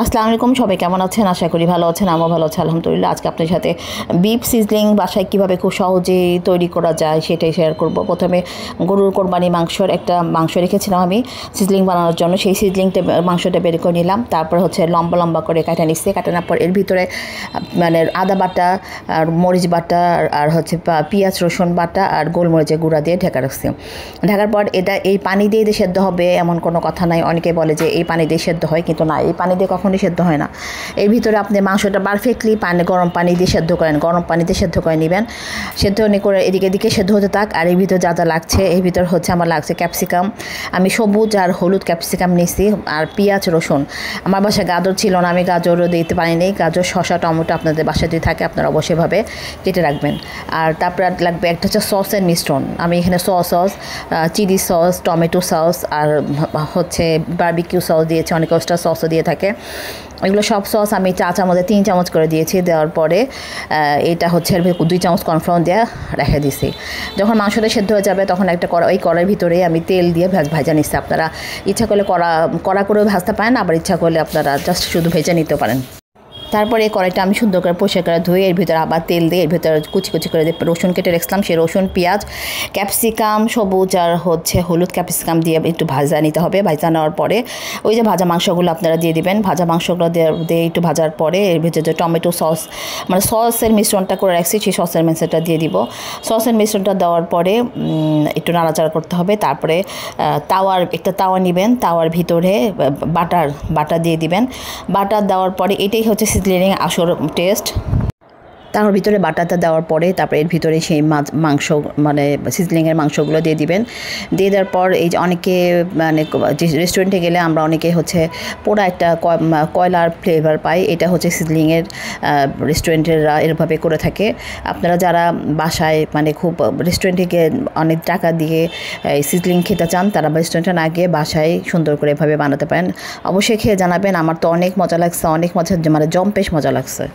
আসসালামু আলাইকুম, সবাই কেমন আছেন? আশা করি ভালো আছেন। আমিও ভালো আছি আলহামদুলিল্লাহ। আজকে আপনার সাথে বিফ সিজলিং বাসায় কীভাবে খুব সহজেই তৈরি করা যায় সেটাই শেয়ার করব। প্রথমে গরুর কোরবানি মাংসর একটা মাংস রেখেছিলাম আমি সিজলিং বানানোর জন্য। সেই সিজলিংটা মাংসটা বের করে নিলাম, তারপর হচ্ছে লম্বা লম্বা করে কাটা নিচ্ছি। কাটানোর পর এর ভিতরে মানে আদা বাটা আর মরিচ বাটা আর হচ্ছে পেঁয়াজ রসুন বাটা আর গোলমরিচের গুঁড়া দিয়ে ঢাকা রাখছি। ঢাকার পর এই পানি দিয়ে সেদ্ধ হবে এমন কোনো কথা নাই। অনেকে বলে যে এই পানি দিয়ে সেদ্ধ হয়, কিন্তু না, এই পানি দিয়ে কখনোই সেদ্ধ হয় না। এর ভিতরে আপনি মাংসটা পারফেক্টলি গরম পানি দিয়ে সেদ্ধ করেন, গরম পানিতে সেদ্ধ করে নেবেন। সেদ্ধ করে এদিকে সেদ্ধ হতে থাক। আর এর ভিতরে যা যা লাগছে, এর ভিতরে হচ্ছে আমার লাগছে ক্যাপসিকাম, আমি সবুজ আর হলুদ ক্যাপসিকাম নিয়েছি, আর পেঁয়াজ রসুন। আমার বাসায় গাজর ছিল না, আমি গাজরও দিতে পারিনি। গাজর শসা টমেটো আপনাদের বাসায় যদি থাকে আপনারা অবশ্যইভাবে কেটে রাখবেন। আর তারপরে লাগবে একটা হচ্ছে সসের মিশ্রণ। আমি এখানে sauce, chilli sauce, tomato sauce আর হচ্ছে বারবিকিউ সস দিয়েছি, অনেকে ওস্টার সসও দিয়ে থাকে। এগুলো সব সস আমি 4 চামচে 3 চামচ করে দিয়েছি। দেওয়ার পরে এটা হচ্ছে 2 চামচ কর্নফ্লাওয়ার দিয়ে রেখে দিছি। যখন মাংসটা সেদ্ধ হয়ে যাবে তখন একটা ওই কড়াইয়ের ভিতরে আমি তেল দিয়ে ভাজা নিচ্ছি। আপনারা ইচ্ছা করলে কড়া করেও ভাজতে পারেন, আবার ইচ্ছা করলে আপনারা জাস্ট শুধু ভেজে নিতে পারেন। তারপরে এই কড়াইটা আমি সুন্দর করে পরিষ্কার করে ধুয়ে এর ভিতরে আবার তেল দিয়ে এর ভিতরে কুচি কুচি করে রসুন কেটে রাখলাম। সেই রসুন পেঁয়াজ ক্যাপসিকাম সবুজ আর হচ্ছে হলুদ ক্যাপসিকাম দিয়ে একটু ভাজা নিতে হবে। ভাজা নেওয়ার পরে ওই যে ভাজা মাংসগুলো আপনারা দিয়ে দিবেন। ভাজা মাংসগুলো দিয়ে একটু ভাজার পরে এর ভিতরে যে টমেটো সস মানে সসের মিশ্রণটা করে রাখছি সেই সসের মিশ্রণটা দিয়ে দিব। সসের মিশ্রণটা দেওয়ার পরে একটু নাড়াচাড়া করতে হবে। তারপরে একটা তাওয়া নেবেন, তাওয়ার ভিতরে বাটার দিয়ে দিবেন। বাটার দেওয়ার পরে এটাই হচ্ছে সিজলিং আসল টেস্ট। তার ভিতরে বাটারটা দেওয়ার পরে তারপরে এর ভিতরে সেই মাংস মানে সিজলিংয়ের মাংসগুলো দিয়ে দিবেন। দিয়ে দেওয়ার পর এই যে অনেকে মানে রেস্টুরেন্টে গেলে আমরা অনেকে হচ্ছে পোড়া একটা কয়লার ফ্লেভার পাই, এটা হচ্ছে সিজলিংয়ের রেস্টুরেন্টেরা এরভাবে করে থাকে। আপনারা যারা বাসায় মানে খুব রেস্টুরেন্টে গিয়ে অনেক টাকা দিয়ে সিজলিং খেতে চান, তারা রেস্টুরেন্টে না গিয়ে বাসায় সুন্দর করে এভাবে বানাতে পারেন। অবশ্যই খেয়ে জানাবেন। আমার তো অনেক মজা লাগছে, অনেক মজা মানে জম্পেশ মজা লাগছে।